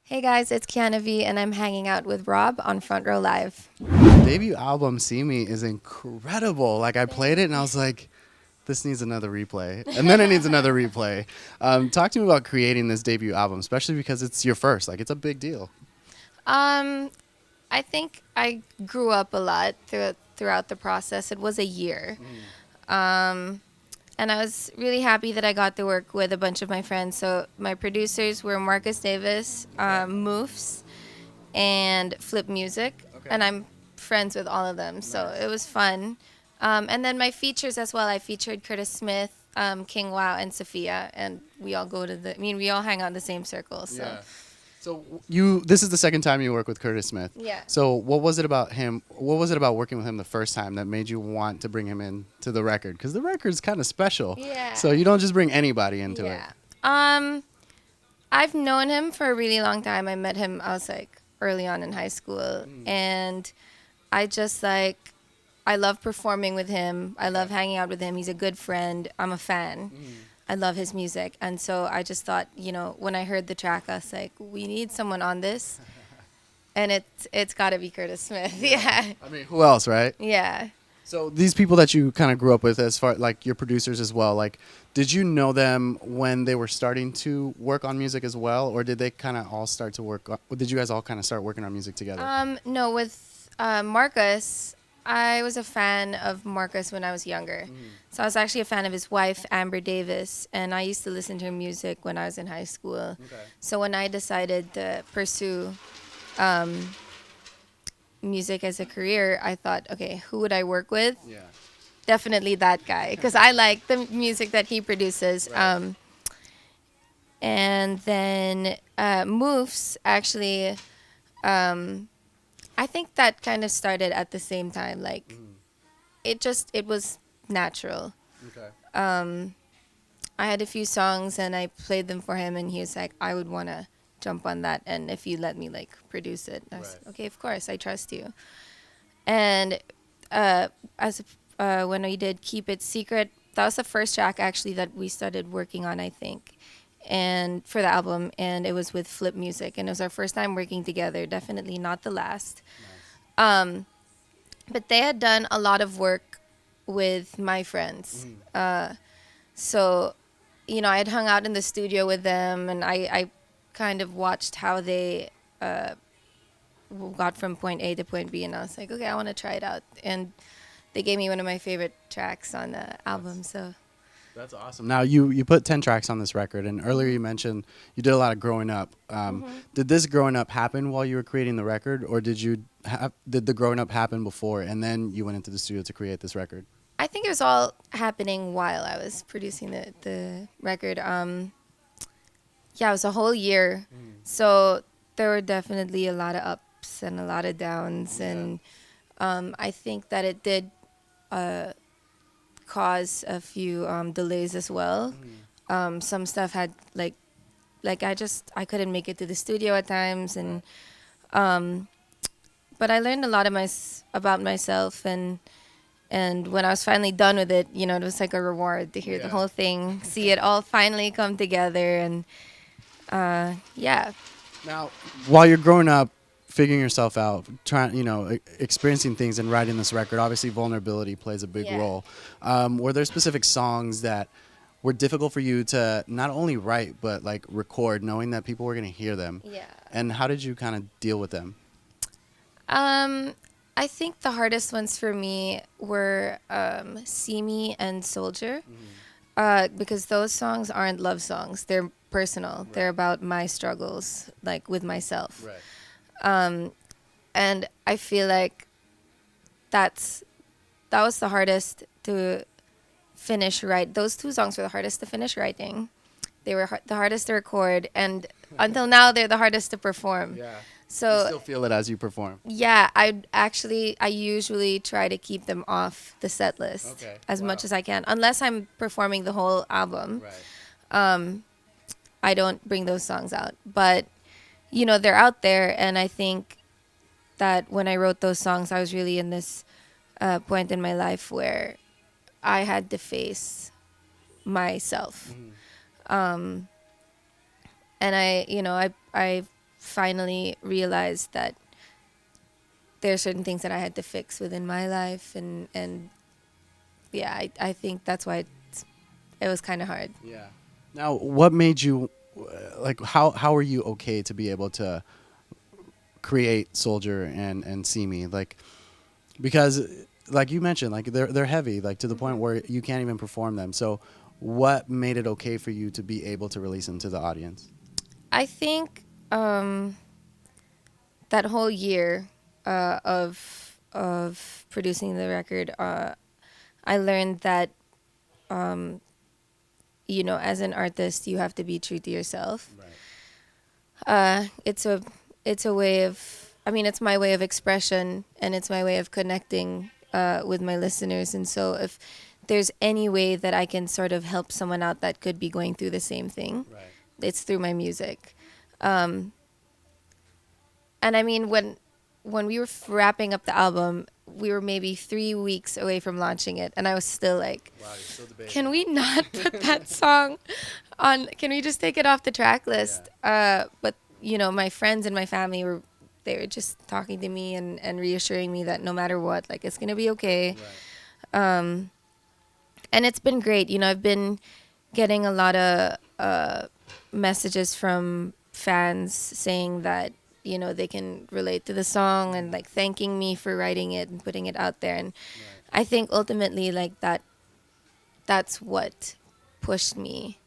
Hey guys, it's Kiana V, and I'm hanging out with Rob on Front Row Live. Debut album "See Me" is incredible. Like I played it and I was like, "This needs another replay," and then it needs another replay. Talk to me about creating this debut album, especially because it's your first. Like it's a big deal. Um, I think I grew up a lot throughout the process. It was a year. Um, and I was really happy that I got to work with a bunch of my friends. So my producers were Marcus Davis, Moofs, and Flip Music, Okay. and I'm friends with all of them. So Nice. it was fun. And then my features as well. I featured Curtis Smith, King Wow, and Sophia, and we all go to the. I mean, we all hang out in the same circle. So Yeah. So this is the second time you work with Curtis Smith. yeah. So what was it about him? What was it about working with him the first time that made you want to bring him in to the record? Because the record's kind of special. Yeah. So you don't just bring anybody into it. Yeah. Um, I've known him for a really long time. I met him, I was like early on in high school. And I just like, I love performing with him. I love hanging out with him. He's a good friend. I'm a fan. I love his music. And so I just thought, when I heard the track, I was like, we need someone on this. And it's got to be Curtis Smith. Yeah. I mean, who else, right? Yeah. So these people that you kind of grew up with, as far like your producers as well, like, did you know them when they were starting to work on music as well, or did they kind of all start to work? Did you guys all kind of start working on music together? No, with Marcus, I was a fan of Marcus when I was younger. So I was actually a fan of his wife, Amber Davis, and I used to listen to her music when I was in high school. Okay. So when I decided to pursue music as a career, I thought, okay, who would I work with? Yeah. Definitely that guy, because I like the music that he produces. Right. And then Moofs, actually, I think that kind of started at the same time. Like, it was natural. Okay. I had a few songs and I played them for him, and he was like, I would want to jump on that, and if you let me like produce it. I was Right. okay, of course, I trust you. And as when we did Keep It Secret, that was the first track actually that we started working on, I think, and for the album, and it was with Flip Music, and it was our first time working together. Definitely not the last. Um, but they had done a lot of work with my friends. So, I had hung out in the studio with them, and I kind of watched how they got from point A to point B, and I was like, okay, I want to try it out. And they gave me one of my favorite tracks on the album. So, That's awesome. Now you put 10 tracks on this record, and earlier you mentioned you did a lot of growing up. Did this growing up happen while you were creating the record, or did the growing up happen before, and then you went into the studio to create this record? I think it was all happening while I was producing the record. Yeah, it was a whole year. So there were definitely a lot of ups and a lot of downs. Yeah. And I think that it did cause a few delays as well. Some stuff had like I couldn't make it to the studio at times, and but I learned a lot about myself, and when I was finally done with it, it was like a reward to hear the Yeah. whole thing, see it all finally come together, and yeah. Now, while you're growing up, figuring yourself out, trying, experiencing things and writing this record, obviously vulnerability plays a big Yeah. role. Were there specific songs that were difficult for you to not only write but like record, knowing that people were going to hear them? Yeah. And how did you kind of deal with them? I think the hardest ones for me were See Me and Soldier, because those songs aren't love songs. They're personal. Right. They're about my struggles, like with myself. Right. And I feel like that was the hardest to finish right. Those two songs were the hardest to finish writing. They were the hardest to record, and until now they're the hardest to perform. Yeah. So You still feel it as you perform. yeah, I usually try to keep them off the set list Okay, as wow. much as I can, unless I'm performing the whole album. Right. I don't bring those songs out, but they're out there, and I think that when I wrote those songs, I was really in this point in my life where I had to face myself, and I finally realized that there are certain things that I had to fix within my life, and yeah, I think that's why it was kind of hard. Yeah. Now, what made you like? How are you okay to be able to create Soldier and See Me? Like, because like you mentioned, like they're heavy, like to the point where you can't even perform them. So, what made it okay for you to be able to release them to the audience? I think that whole year of producing the record, I learned that as an artist, you have to be true to yourself. Right. It's a way of, I mean, it's my way of expression, and it's my way of connecting with my listeners. And so if there's any way that I can sort of help someone out that could be going through the same thing, Right. it's through my music. And I mean, when we were wrapping up the album, we were maybe 3 weeks away from launching it, and I was still like, Wow, you're still debating. can we not put that song on? Can we just take it off the track list? But my friends and my family were just talking to me and reassuring me that no matter what, like, it's gonna be okay. Right. And it's been great. I've been getting a lot of messages from fans saying that they can relate to the song, and like thanking me for writing it and putting it out there. And I think ultimately, like, that's what pushed me.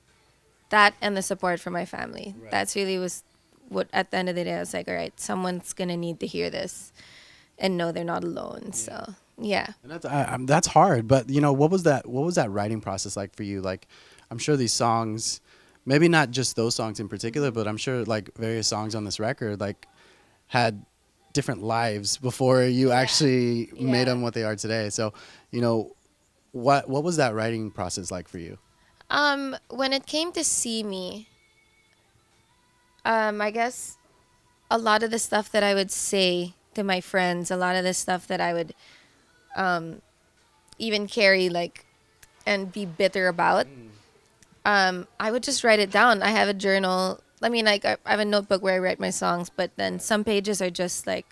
That and the support from my family. Right. That's really was what, at the end of the day, I was like, all right, someone's gonna need to hear this and know they're not alone. So yeah. And that's hard. But what was that? What was that writing process like for you? Like, I'm sure these songs, maybe not just those songs in particular, but I'm sure like various songs on this record, like, had different lives before you actually made them what they are today. So, what was that writing process like for you? When it came to See Me, I guess a lot of the stuff that I would say to my friends, a lot of the stuff that I would even carry, like, and be bitter about, I would just write it down. I have a journal. I mean, like, I have a notebook where I write my songs, but then some pages are just like,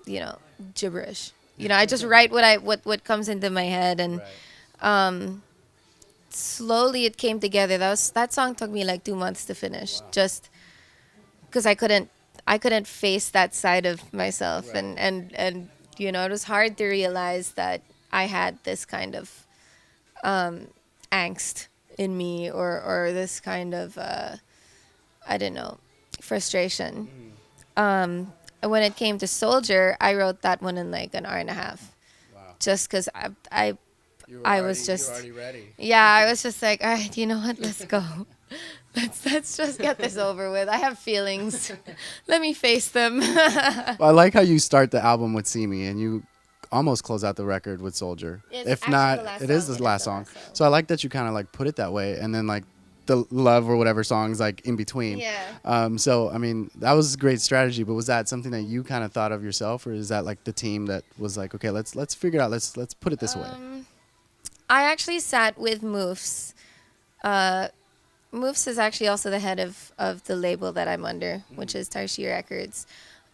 gibberish. I just write what comes into my head, and slowly it came together. That song took me like 2 months to finish, just because I couldn't face that side of myself, and it was hard to realize that I had this kind of angst in me, or this kind of I don't know, frustration. When it came to Soldier, I wrote that one in like an hour and a half, just because I was just, ready. yeah, I was just like, all right, you know what, let's go. Let's just get this over with. I have feelings. Let me face them. Well, I like how you start the album with See Me and you almost close out the record with Soldier. It's If actually not, the last it is song. the last song. So I like that you kind of like put it that way, and then like the love or whatever songs like in between. Yeah. So I mean, that was a great strategy. But was that something that you kind of thought of yourself, or is that like the team that was like, okay, let's figure it out. Let's put it this way. I actually sat with Moofs. Moofs is actually also the head of the label that I'm under, which is Tarshi Records.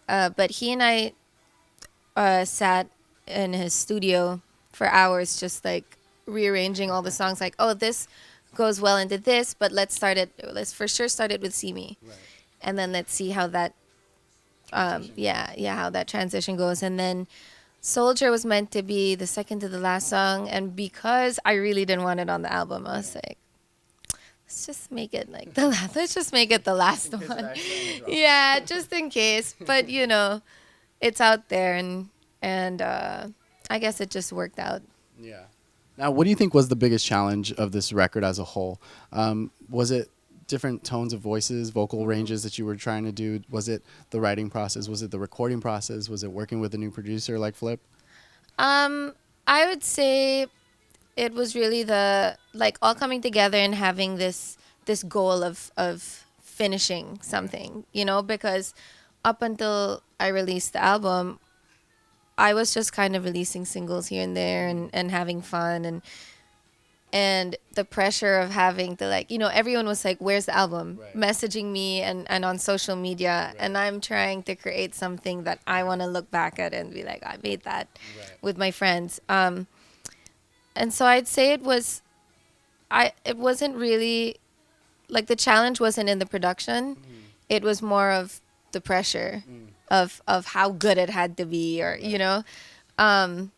But he and I sat in his studio for hours, just like rearranging all the songs. Like, oh, this goes well into this, but let's for sure start it with See Me, and then let's see how that, how that transition goes. And then Soldier was meant to be the second to the last song, and because I really didn't want it on the album, I was like, let's just make it like the last. Let's just make it the last one. Yeah, just in case. But it's out there, and I guess it just worked out. Yeah. Now, what do you think was the biggest challenge of this record as a whole? Was it different tones of voices, vocal ranges that you were trying to do? Was it the writing process? Was it the recording process? Was it working with a new producer like Flip? I would say it was really the, like, all coming together and having this goal of finishing something, because up until I released the album, I was just kind of releasing singles here and there, and having fun, and the pressure of having to, like, everyone was like, where's the album, Right. messaging me and on social media, Right. and I'm trying to create something that I want to look back at and be like, I made that with my friends. And so I'd say it wasn't really like, the challenge wasn't in the production. It was more of the pressure of how good it had to be, or um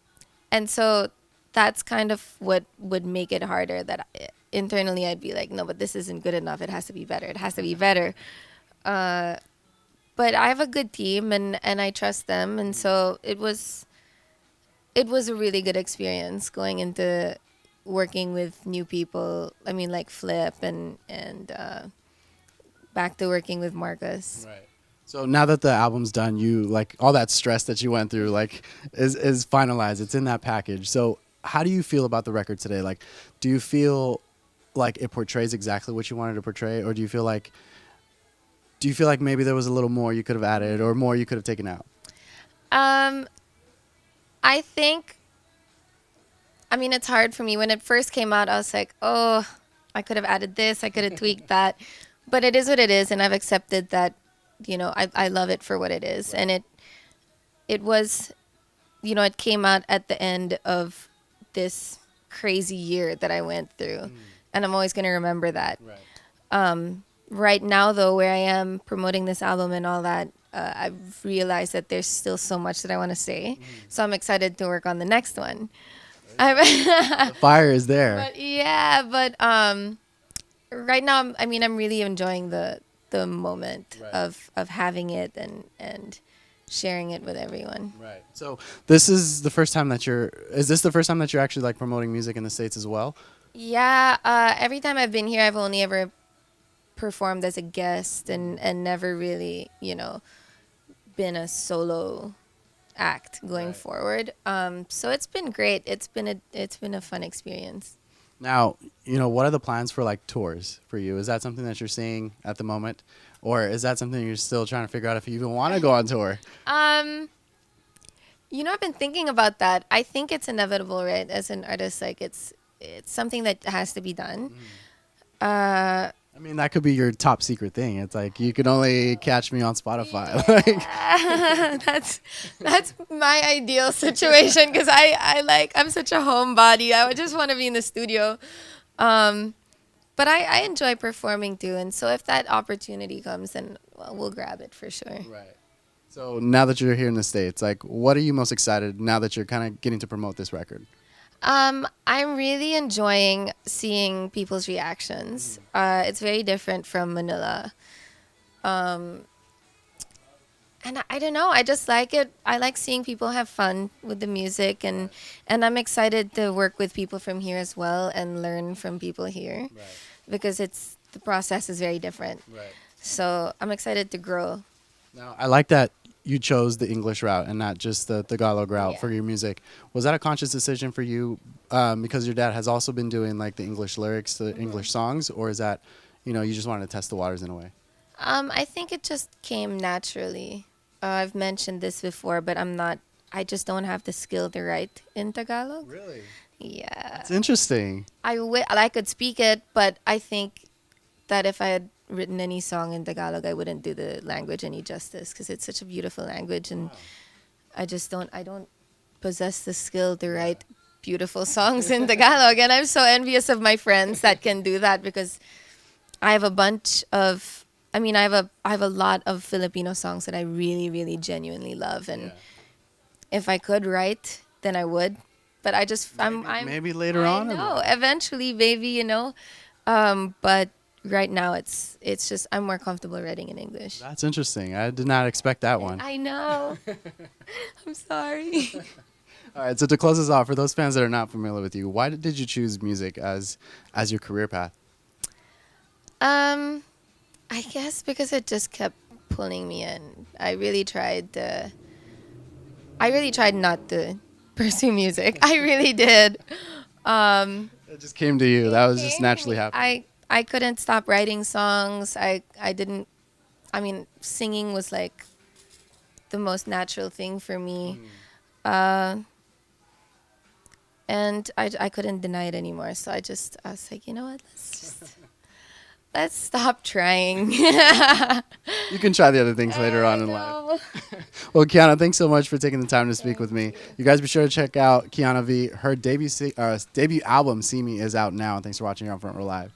and so that's kind of what would make it harder, that internally I'd be like, no, but this isn't good enough, it has to be better, it has to be better. But I have a good team, and I trust them, and so it was a really good experience going into working with new people. I mean, like Flip, and back to working with Marcus. Right. So now that the album's done, you like all that stress that you went through, like is finalized. It's in that package. So how do you feel about the record today? Like, do you feel like it portrays exactly what you wanted to portray, or do you feel like maybe there was a little more you could have added, or more you could have taken out? Um, I think, I mean, it's hard for me. When it first came out, I was like, oh, I could have added this, I could have tweaked that. But it is what it is, and I've accepted that, I love it for what it is. Right. And it was, it came out at the end of this crazy year that I went through. And I'm always going to remember that. Right. Right now, though, where I am promoting this album and all that, I've realized that there's still so much that I want to say. So I'm excited to work on the next one. The fire is there. But yeah, but right now, I'm really enjoying the moment Right. of having it and sharing it with everyone. Right. So this is the first time that is this the first time that you're actually like promoting music in the States as well? Yeah, every time I've been here, I've only ever performed as a guest, and never really, been a solo act going Right. forward. So it's been great. It's been a fun experience. Now, what are the plans for like tours for you? Is that something that you're seeing at the moment? Or is that something you're still trying to figure out if you even want to go on tour? Um, I've been thinking about that. I think it's inevitable, right? As an artist, like, it's something that has to be done. Uh, I mean, that could be your top secret thing. It's like you can only catch me on Spotify. yeah, that's my ideal situation, because I'm such a homebody. I would just want to be in the studio. But I enjoy performing too, and so if that opportunity comes, then, well, we'll grab it for sure. Right. So now that you're here in the States, like, what are you most excited now that you're kind of getting to promote this record? I'm really enjoying seeing people's reactions. It's very different from Manila. And I don't know, I just like it. I like seeing people have fun with the music, and I'm excited to work with people from here as well and learn from people here, Right. because the process is very different. Right. So I'm excited to grow. Now, I like that you chose the English route and not just the Tagalog route Yeah. for your music. Was that a conscious decision for you because your dad has also been doing like the English lyrics, the English songs, or is that, you just wanted to test the waters in a way? I think it just came naturally. I've mentioned this before, but I just don't have the skill to write in Tagalog. Really? Yeah. It's interesting. I could speak it, but I think that if I had written any song in Tagalog, I wouldn't do the language any justice, because it's such a beautiful language, and I don't possess the skill to write beautiful songs in Tagalog, and I'm so envious of my friends that can do that, because I have a bunch of I have a lot of Filipino songs that I really, really genuinely love, and if I could write, then I would. But I'm Maybe later I on. know, eventually, baby, but right now it's just I'm more comfortable writing in English. That's interesting. I did not expect that one. I know. I'm sorry. All right. So to close this off, for those fans that are not familiar with you, why did you choose music as your career path? I guess because it just kept pulling me in. I really tried not to pursue music. I really did. It just came to you. That was just came to naturally me. happening. I couldn't stop writing songs. I didn't. I mean, singing was like the most natural thing for me. and I couldn't deny it anymore. So I was like, you know what? Let's stop trying. You can try the other things later on I in life. know. Well, Kiana, thanks so much for taking the time to speak with Thank me. you. You guys be sure to check out Kiana V. Her debut album, See Me, is out now. Thanks for watching here on Front Row Live.